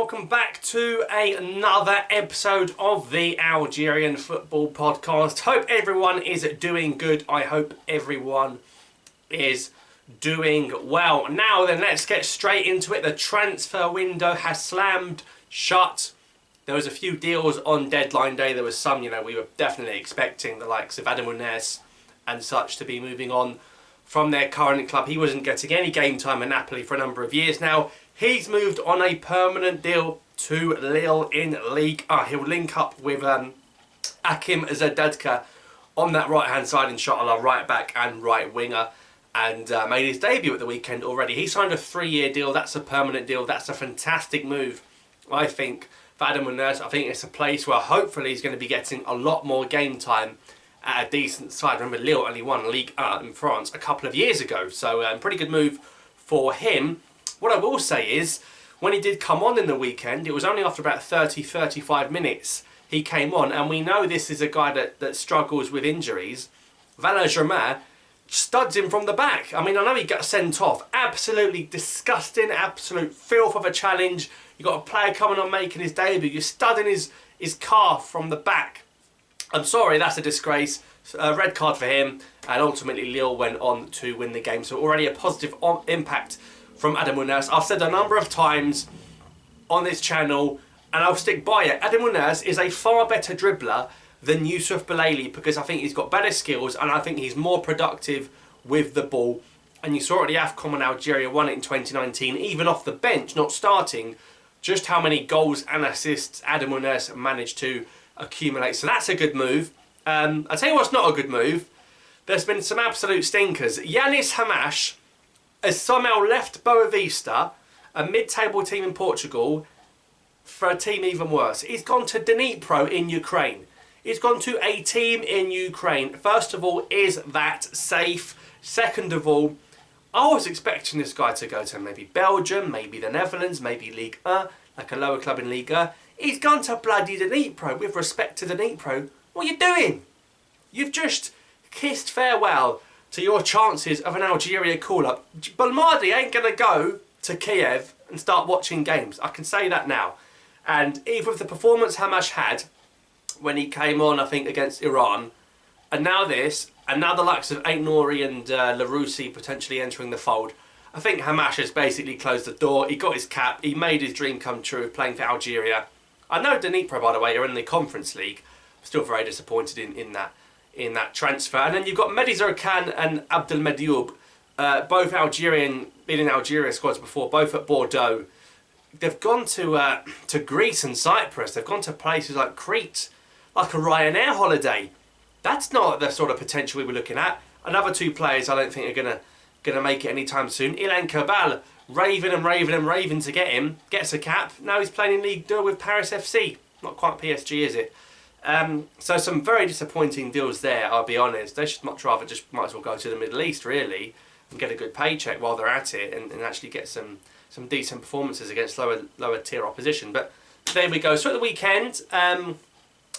welcome back to another episode of the Algerian Football Podcast. Hope everyone is doing good. I hope everyone is doing well. Now then, let's get straight into it. The transfer window has slammed shut. There was a few deals on deadline day. There was some, we were definitely expecting the likes of Ounas and such to be moving on from their current club. He wasn't getting any game time at Napoli for a number of years now. He's moved on a permanent deal to Lille in League. He'll link up with Akim Zadadka on that right-hand side, inshallah, right back and right winger, and made his debut at the weekend already. He signed a 3-year deal. That's a permanent deal. That's a fantastic move, I think, for Ounas. I think it's a place where hopefully he's going to be getting a lot more game time at a decent side. Remember, Lille only won Ligue 1 in France a couple of years ago, so pretty good move for him. What I will say is, when he did come on in the weekend, it was only after about 30-35 minutes he came on, and we know this is a guy that struggles with injuries. Germain studs him from the back. I mean, I know he got sent off. Absolutely disgusting, absolute filth of a challenge. You got a player coming on making his debut. You're studding his calf from the back. I'm sorry, that's a disgrace. A red card for him, and ultimately Lille went on to win the game. So already a positive impact from Ounas. I've said a number of times on this channel, and I'll stick by it. Ounas is a far better dribbler than Youssouf Belaili because I think he's got better skills and I think he's more productive with the ball. And you saw at the AFCON when Algeria won it in 2019, even off the bench, not starting, just how many goals and assists Ounas managed to accumulate. So that's a good move. I'll tell you what's not a good move. There's been some absolute stinkers. Yanis Hamash has somehow left Boavista, a mid-table team in Portugal, for a team even worse. He's gone to Dnipro in Ukraine. He's gone to a team in Ukraine. First of all, is that safe? Second of all, I was expecting this guy to go to maybe Belgium, maybe the Netherlands, maybe Ligue 1, like a lower club in Ligue 1. He's gone to bloody Dnipro. With respect to Dnipro, what are you doing? You've just kissed farewell to your chances of an Algeria call-up. Belmadi ain't going to go to Kiev and start watching games. I can say that now. And even with the performance Hamash had when he came on, I think, against Iran, and now this, and now the likes of Ait-Nouri and Laroussi potentially entering the fold, I think Hamash has basically closed the door. He got his cap. He made his dream come true of playing for Algeria. I know Dnipro, by the way, are in the Conference League. I'm still very disappointed in that transfer. And then you've got Mehdi Zarkan and Abdel Medioub, both Algerian, been in Algeria squads before, both at Bordeaux. They've gone to Greece and Cyprus. They've gone to places like Crete, like a Ryanair holiday. That's not the sort of potential we were looking at. Another two players I don't think are gonna make it anytime soon. Ilan Kabal, raving to get him, gets a cap. Now he's playing in Ligue 2 with Paris FC. Not quite PSG, is it? So some very disappointing deals there, I'll be honest. They should much rather just might as well go to the Middle East, really, and get a good paycheck while they're at it and actually get some decent performances against lower tier opposition. But there we go. So at the weekend,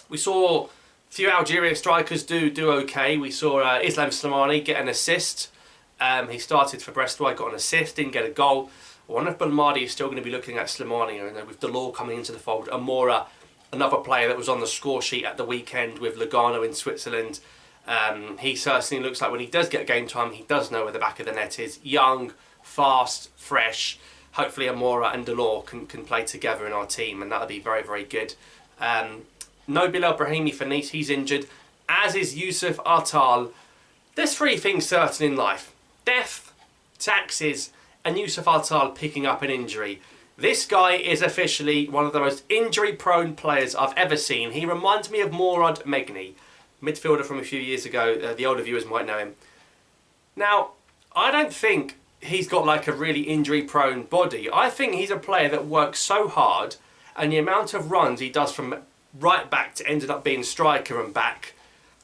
we saw a few Algeria strikers do okay. We saw Islam Slimani get an assist. He started for Brestois, got an assist, didn't get a goal. I wonder if Belmadi is still going to be looking at Slimani, with Delors coming into the fold. Amora, another player that was on the score sheet at the weekend with Lugano in Switzerland. He certainly looks like when he does get game time, he does know where the back of the net is. Young, fast, fresh. Hopefully Amora and Delors can play together in our team, and that'll be very, very good. No Bilal Brahimi for Nice, he's injured, as is Youssouf Atal. There's three things certain in life: death, taxes, and Youssouf Atal picking up an injury. This guy is officially one of the most injury-prone players I've ever seen. He reminds me of Mourad Megni, midfielder from a few years ago. The older viewers might know him. Now, I don't think he's got like a really injury-prone body. I think he's a player that works so hard, and the amount of runs he does from right back to ended up being striker and back,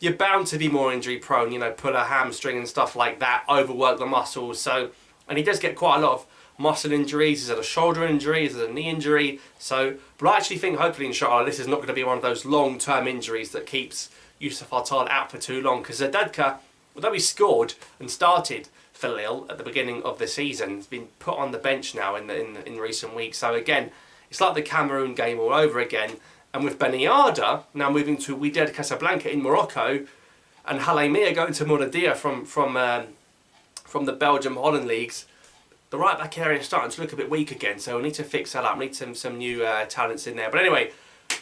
you're bound to be more injury-prone. Pull a hamstring and stuff like that, overwork the muscles. So, and he does get quite a lot of muscle injuries. He's had a shoulder injury, he's had a knee injury. So, but I actually think, hopefully, inshallah, this is not going to be one of those long-term injuries that keeps Youssouf Atal out for too long. Because Zadadka, although he scored and started for Lille at the beginning of the season, has been put on the bench now in recent weeks. So again, It's like the Cameroon game all over again. And with Ben Yedder now moving to Wydad Casablanca in Morocco, and Halemia going to Mouradia from the Belgium-Holland leagues, the right-back area is starting to look a bit weak again, so we need to fix that up. We need some new talents in there. But anyway,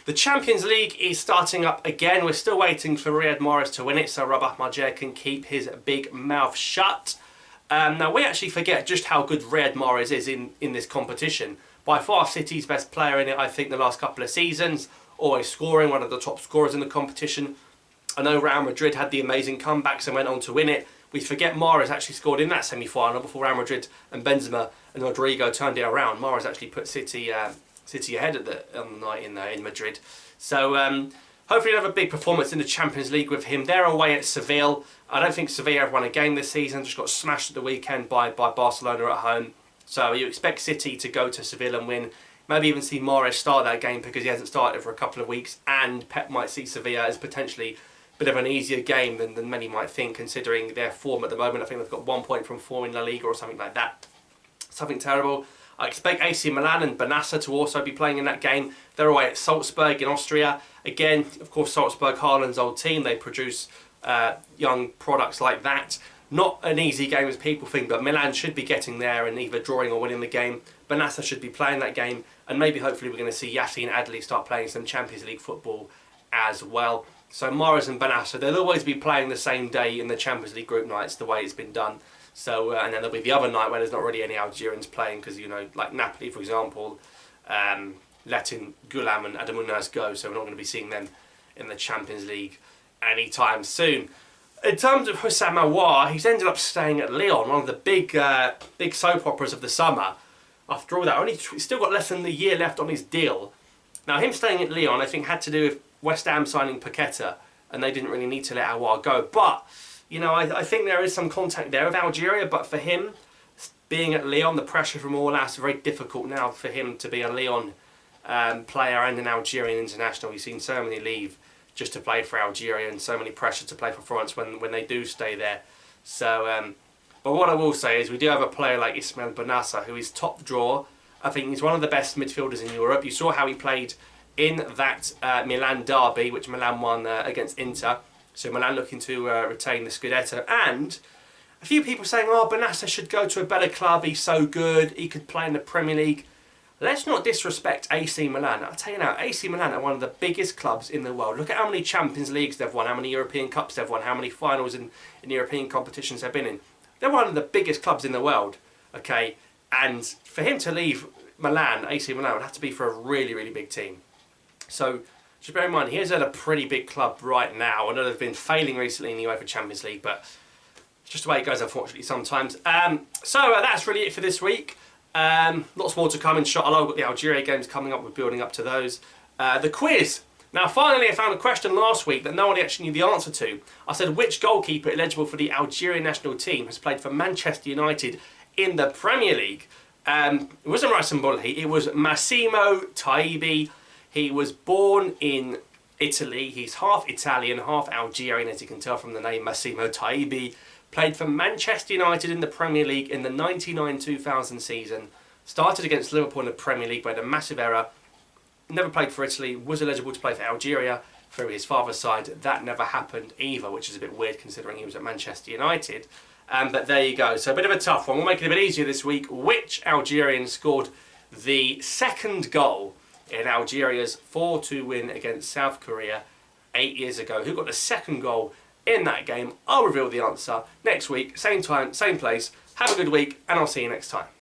the Champions League is starting up again. We're still waiting for Riyad Mahrez to win it, so Rabah Majer can keep his big mouth shut. Now, we actually forget just how good Riyad Mahrez is in this competition. By far, City's best player in it, I think, the last couple of seasons. Always scoring, one of the top scorers in the competition. I know Real Madrid had the amazing comebacks and went on to win it. We forget Mahrez actually scored in that semi-final before Real Madrid and Benzema and Rodrigo turned it around. Mahrez actually put City ahead on the night in Madrid. So hopefully we'll have a big performance in the Champions League with him. They're away at Seville. I don't think Sevilla have won a game this season. Just got smashed at the weekend by Barcelona at home. So you expect City to go to Seville and win. Maybe even see Mahrez start that game because he hasn't started for a couple of weeks, and Pep might see Sevilla as potentially a bit of an easier game than many might think, considering their form at the moment. I think they've got 1 point from 4 in La Liga or something like that. Something terrible. I expect AC Milan and Benassa to also be playing in that game. They're away at Salzburg in Austria. Again, of course, Salzburg, Haaland's old team. They produce young products like that. Not an easy game as people think, but Milan should be getting there and either drawing or winning the game. Benassa should be playing that game, and maybe hopefully we're going to see Yacine Adli start playing some Champions League football as well. So Mahrez and Benassa, they'll always be playing the same day in the Champions League group nights, the way it's been done. So and then there'll be the other night where there's not really any Algerians playing because, you know, like Napoli, for example, letting Gulam and Ounas go, so we're not going to be seeing them in the Champions League anytime soon. In terms of Houssam Aouar, he's ended up staying at Lyon, one of the big soap operas of the summer. After all that, he's still got less than a year left on his deal. Now, him staying at Lyon, I think, had to do with West Ham signing Paqueta, and they didn't really need to let Aouar go. But, you know, I think there is some contact there with Algeria, but for him, being at Lyon, the pressure from Ounas is very difficult now for him to be a Lyon player and an Algerian international. We've seen so many leave just to play for Algeria, and so many pressure to play for France when they do stay there. So, but what I will say is we do have a player like Ismail Benassa, who is top draw. I think he's one of the best midfielders in Europe. You saw how he played in that Milan derby, which Milan won against Inter. So Milan looking to retain the Scudetto. And a few people saying, oh, Benassa should go to a better club, he's so good, he could play in the Premier League. Let's not disrespect AC Milan. I'll tell you now, AC Milan are one of the biggest clubs in the world. Look at how many Champions Leagues they've won, how many European Cups they've won, how many finals in European competitions they've been in. They're one of the biggest clubs in the world, okay? And for him to leave Milan, AC Milan, would have to be for a really, really big team. So just bear in mind, he is at a pretty big club right now. I know they've been failing recently in the UEFA Champions League, but just the way it goes, unfortunately, sometimes. So that's really it for this week. Lots more to come, inshallah. I've got the Algeria games coming up. We're building up to those. The quiz. Now, finally, I found a question last week that no one actually knew the answer to. I said, which goalkeeper eligible for the Algerian national team has played for Manchester United in the Premier League? It wasn't Rasim Bolhi. It was Massimo Taibi. He was born in Italy. He's half Italian, half Algerian, as you can tell from the name Massimo Taibi. Played for Manchester United in the Premier League in the 99-2000 season. Started against Liverpool in the Premier League, made a massive error. Never played for Italy, was eligible to play for Algeria through his father's side. That never happened either, which is a bit weird considering he was at Manchester United. But there you go. So a bit of a tough one. We'll make it a bit easier this week. Which Algerian scored the second goal in Algeria's 4-2 win against South Korea 8 years ago? Who got the second goal in that game? I'll reveal the answer next week. Same time, same place. Have a good week, and I'll see you next time.